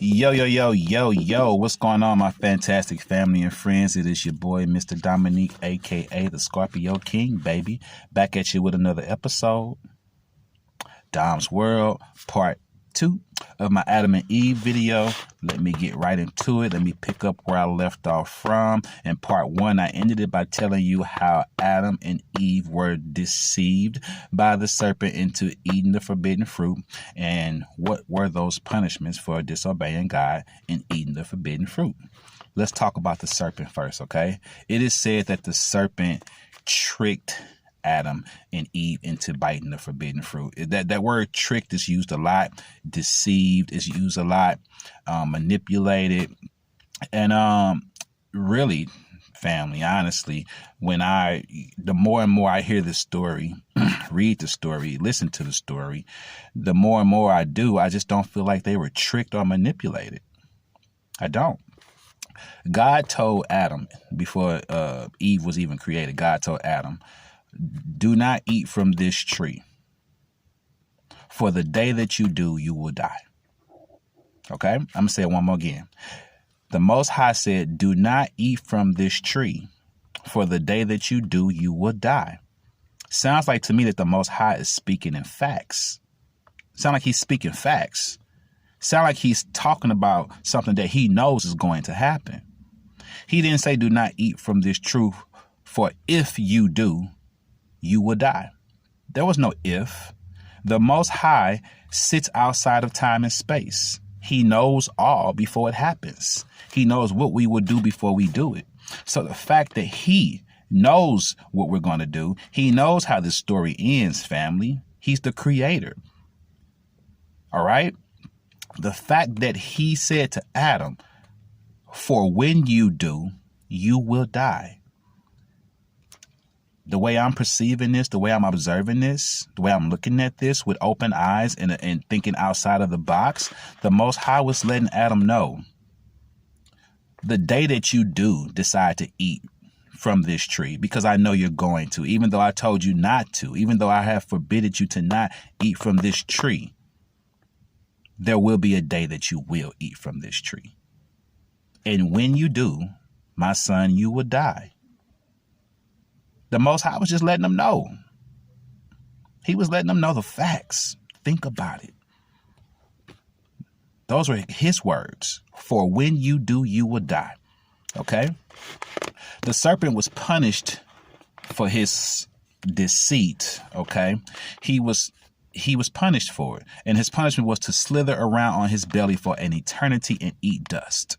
Yo, yo, yo, yo, yo, what's going on, my fantastic family and friends? It is your boy, Mr. Dominique, aka the Scorpio King, baby. Back at you with another episode. Dom's World, part 2 of my Adam and Eve video. Let me get right into it. Let me pick up where I left off from. In part 1, I ended it by telling you how Adam and Eve were deceived by the serpent into eating the forbidden fruit, and what were those punishments for disobeying God and eating the forbidden fruit. Let's talk about the serpent first, okay? It is said that the serpent tricked Adam and Eve into biting the forbidden fruit. That word tricked is used a lot. Deceived is used a lot. Manipulated. And really, family, honestly, the more and more I hear this story, read the story, listen to the story, the more and more I do, I just don't feel like they were tricked or manipulated. I don't. God told Adam, before Eve was even created, God told Adam, do not eat from this tree. For the day that you do, you will die. Okay? I'm going to say it one more again. The Most High said, do not eat from this tree. For the day that you do, you will die. Sounds like to me that the Most High is speaking in facts. Sound like he's speaking facts. Sound like he's talking about something that he knows is going to happen. He didn't say, do not eat from this tree, for if you do, you will die. There was no if. The Most High sits outside of time and space. He knows all before it happens. He knows what we will do before we do it. So the fact that he knows what we're going to do, he knows how this story ends, family. He's the creator. All right? The fact that he said to Adam, for when you do, you will die. The way I'm perceiving this, the way I'm observing this, the way I'm looking at this with open eyes and thinking outside of the box, the Most High was letting Adam know, the day that you do decide to eat from this tree, because I know you're going to, even though I told you not to, even though I have forbidden you to not eat from this tree, there will be a day that you will eat from this tree. And when you do, my son, you will die. The Most High was just letting them know. He was letting them know the facts. Think about it. Those were his words. For when you do, you will die. Okay? The serpent was punished for his deceit. Okay? He was punished for it. And his punishment was to slither around on his belly for an eternity and eat dust.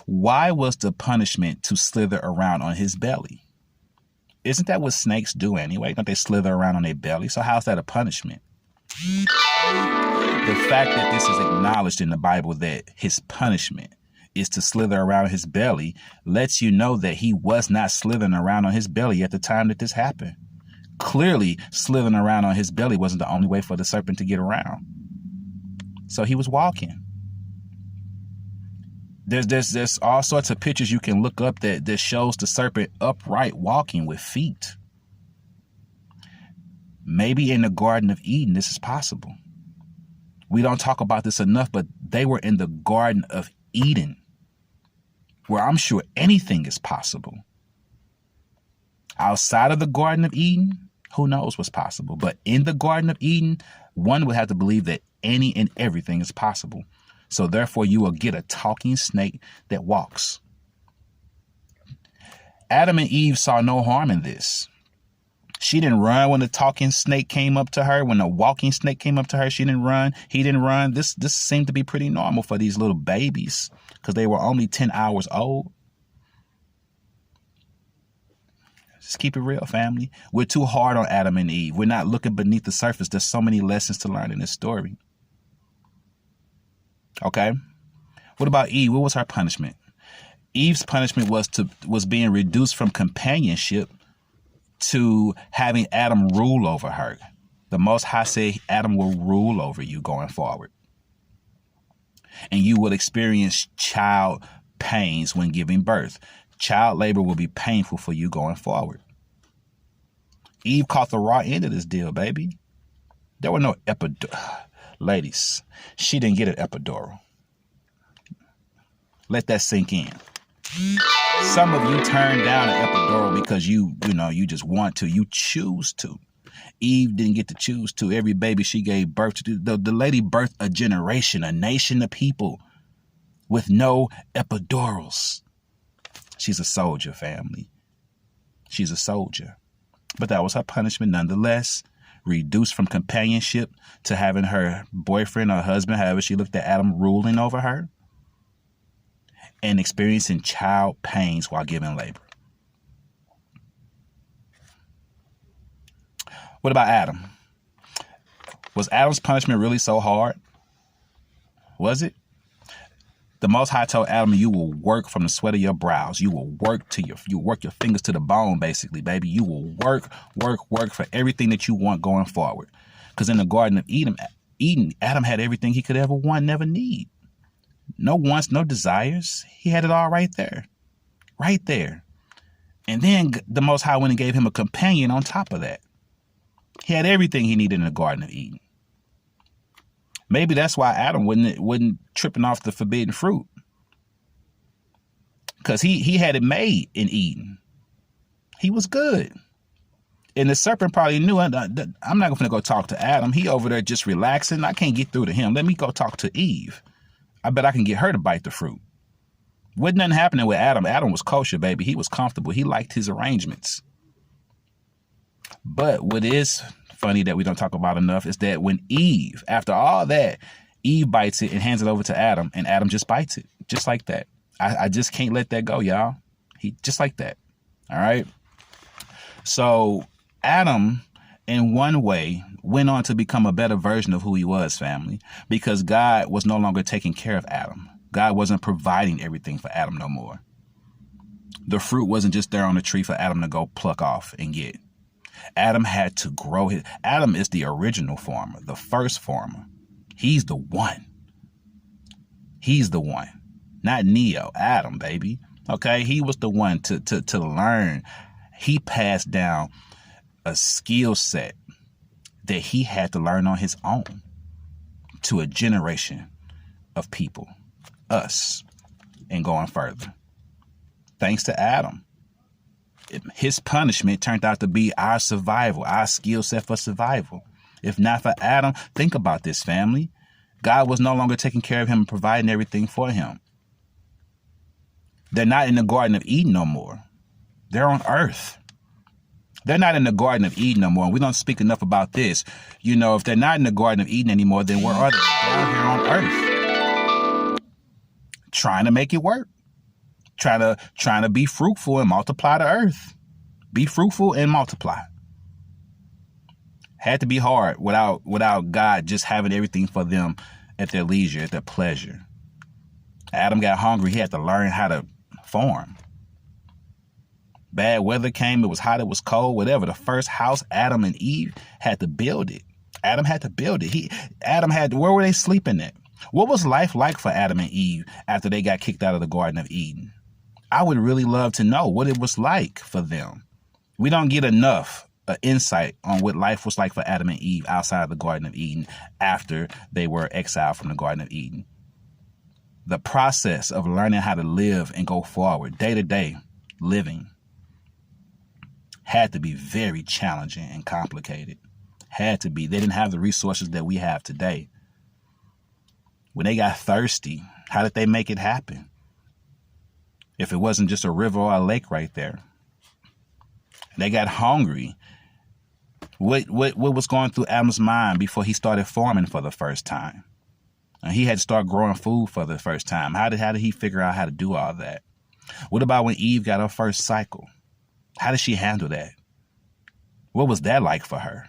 Why was the punishment to slither around on his belly? Isn't that what snakes do anyway? Don't they slither around on their belly? So how's that a punishment? The fact that this is acknowledged in the Bible that his punishment is to slither around his belly lets you know that he was not slithering around on his belly at the time that this happened. Clearly, slithering around on his belly wasn't the only way for the serpent to get around. So he was walking. There's all sorts of pictures you can look up that shows the serpent upright walking with feet. Maybe in the Garden of Eden, this is possible. We don't talk about this enough, but they were in the Garden of Eden, where I'm sure anything is possible. Outside of the Garden of Eden, who knows what's possible? But in the Garden of Eden, one would have to believe that any and everything is possible. So therefore, you will get a talking snake that walks. Adam and Eve saw no harm in this. She didn't run when the talking snake came up to her. When the walking snake came up to her, she didn't run. He didn't run. This seemed to be pretty normal for these little babies because they were only 10 hours old. Just keep it real, family. We're too hard on Adam and Eve. We're not looking beneath the surface. There's so many lessons to learn in this story. Okay. What about Eve? What was her punishment? Eve's punishment was being reduced from companionship to having Adam rule over her. The Most High said Adam will rule over you going forward. And you will experience child pains when giving birth. Child labor will be painful for you going forward. Eve caught the raw end of this deal, baby. There were no epidural. Ladies, she didn't get an epidural. Let that sink in. Some of you turn down an epidural because you just want to. You choose to. Eve didn't get to choose to. Every baby she gave birth to, the lady birthed a generation, a nation of people with no epidurals. She's a soldier, family. She's a soldier. But that was her punishment nonetheless. Reduced from companionship to having her boyfriend or husband, however she looked at Adam, ruling over her. And experiencing child pains while giving labor. What about Adam? Was Adam's punishment really so hard? Was it? The Most High told Adam, you will work from the sweat of your brows. You will work you work your fingers to the bone, basically, baby. You will work for everything that you want going forward. Because in the Garden of Eden, Adam had everything he could ever want, never need. No wants, no desires. He had it all right there. Right there. And then the Most High went and gave him a companion on top of that. He had everything he needed in the Garden of Eden. Maybe that's why Adam wasn't tripping off the forbidden fruit. Because he had it made in Eden. He was good. And the serpent probably knew, I'm not going to go talk to Adam. He over there just relaxing. I can't get through to him. Let me go talk to Eve. I bet I can get her to bite the fruit. Wasn't nothing happening with Adam. Adam was kosher, baby. He was comfortable. He liked his arrangements. But what is funny that we don't talk about enough is that when Eve, after all that, Eve bites it and hands it over to Adam, and Adam just bites it. Just like that. I just can't let that go, y'all. He just like that. All right. So Adam, in one way, went on to become a better version of who he was, family, because God was no longer taking care of Adam. God wasn't providing everything for Adam no more. The fruit wasn't just there on the tree for Adam to go pluck off and get. Adam had to grow his. Adam is the original farmer, the first farmer. He's the one. He's the one. Not Neo, Adam, baby. Okay, he was the one to learn. He passed down a skill set that he had to learn on his own to a generation of people, us, and going further. Thanks to Adam. His punishment turned out to be our survival, our skill set for survival. If not for Adam, think about this, family. God was no longer taking care of him and providing everything for him. They're not in the Garden of Eden no more. They're on earth. They're not in the Garden of Eden no more. And we don't speak enough about this. You know, if they're not in the Garden of Eden anymore, then where are they? Down here on earth. Trying to make it work. Trying to be fruitful and multiply the earth. Be fruitful and multiply. Had to be hard without God just having everything for them at their leisure, at their pleasure. Adam got hungry. He had to learn how to farm. Bad weather came. It was hot. It was cold. Whatever. The first house, Adam and Eve had to build it. Adam had to build it. Where were they sleeping at? What was life like for Adam and Eve after they got kicked out of the Garden of Eden? I would really love to know what it was like for them. We don't get enough insight on what life was like for Adam and Eve outside of the Garden of Eden after they were exiled from the Garden of Eden. The process of learning how to live and go forward, day to day living, had to be very challenging and complicated. Had to be. They didn't have the resources that we have today. When they got thirsty, how did they make it happen? If it wasn't just a river or a lake right there. They got hungry. What was going through Adam's mind before he started farming for the first time? And he had to start growing food for the first time. How did he figure out how to do all that? What about when Eve got her first cycle? How did she handle that? What was that like for her?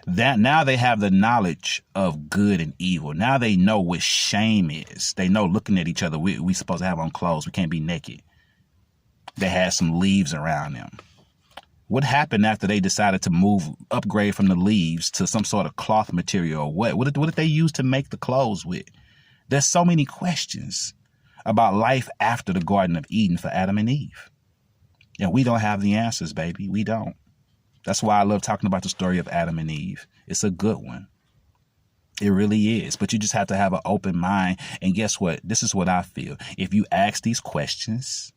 That now they have the knowledge of good and evil. Now they know what shame is. They know looking at each other, we supposed to have on clothes. We can't be naked. They had some leaves around them. What happened after they decided to upgrade from the leaves to some sort of cloth material? What did they use to make the clothes with? There's so many questions about life after the Garden of Eden for Adam and Eve. And we don't have the answers, baby. We don't. That's why I love talking about the story of Adam and Eve. It's a good one. It really is. But you just have to have an open mind. And guess what? This is what I feel. If you ask these questions,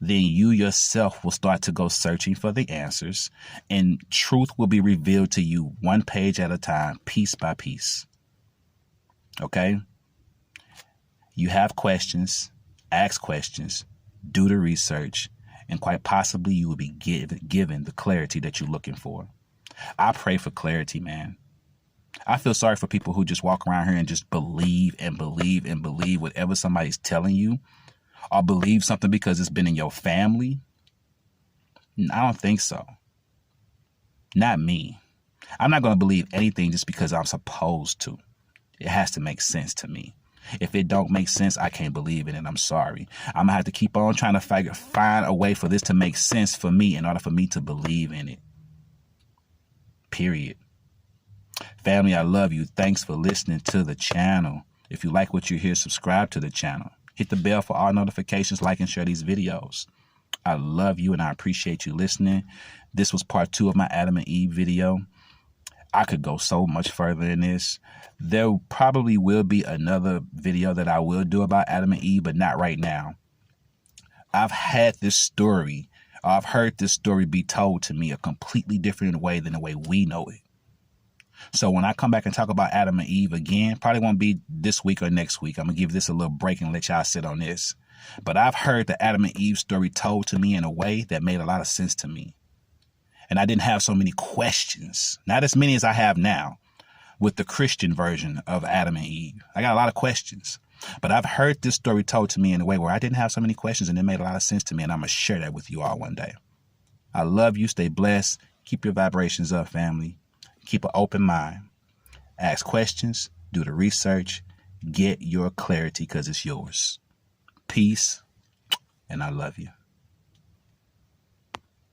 then you yourself will start to go searching for the answers, and truth will be revealed to you one page at a time, piece by piece. Okay? You have questions, ask questions, do the research, and quite possibly you will be given the clarity that you're looking for. I pray for clarity, man. I feel sorry for people who just walk around here and just believe and believe and believe whatever somebody's telling you, or believe something because it's been in your family. I don't think so. Not me. I'm not going to believe anything just because I'm supposed to. It has to make sense to me. If it don't make sense, I can't believe in it. I'm sorry. I'm going to have to keep on trying to find a way for this to make sense for me in order for me to believe in it. Period. Family, I love you. Thanks for listening to the channel. If you like what you hear, subscribe to the channel. Hit the bell for all notifications, like and share these videos. I love you and I appreciate you listening. This was part 2 of my Adam and Eve video. I could go so much further in this. There probably will be another video that I will do about Adam and Eve, but not right now. I've heard this story be told to me a completely different way than the way we know it. So when I come back and talk about Adam and Eve again, probably won't be this week or next week. I'm going to give this a little break and let y'all sit on this. But I've heard the Adam and Eve story told to me in a way that made a lot of sense to me. And I didn't have so many questions, not as many as I have now with the Christian version of Adam and Eve. I got a lot of questions, but I've heard this story told to me in a way where I didn't have so many questions and it made a lot of sense to me. And I'm going to share that with you all one day. I love you. Stay blessed. Keep your vibrations up, family. Keep an open mind. Ask questions. Do the research. Get your clarity because it's yours. Peace. And I love you.